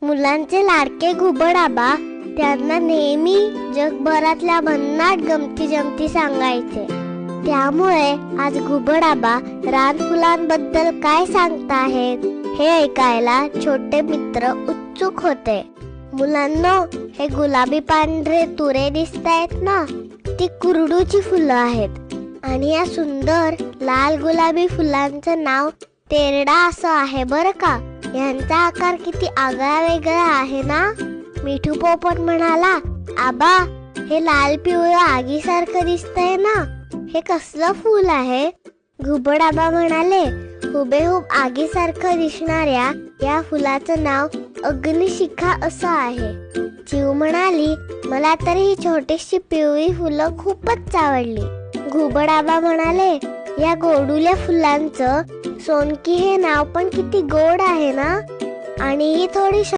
मुलांचे लाडके घुबड आबा त्यांना नेहमी जगभरातल्या भन्नाट गमती जमती सांगायचे. त्यामुळे आज घुबड आबा रानफुलांबद्दल काय सांगताहेत हे ऐकायला छोटे मित्र उत्सुक होते. मुलांनो, हे गुलाबी पांढरे तुरे दिसतायत ना, ती कुरडूची फुलं आहेत. आणि या सुंदर लाल गुलाबी फुलांचं नाव तेरडा असं आहे बरं का. यांचा आकार किती आगळा वेगळा आहे ना. मिठू पोपट म्हणाला, आबा हे लाल पिवळं आगीसारखं दिसतंय ना, हे कसलं फूल आहे? घुबड आबा म्हणाले, हुबेहूब आगीसारखं दिसणाऱ्या या फुलाचं नाव अग्निशिखा असं आहे. चिव म्हणाली, मला तर ही छोटीशी पिवळी फुलं खूपच आवडली. घुबड आबा म्हणाले, या गोडुल्या फुलांचं सोनकी हे नाव पण किती गोड आहे ना, आणि ही थोडी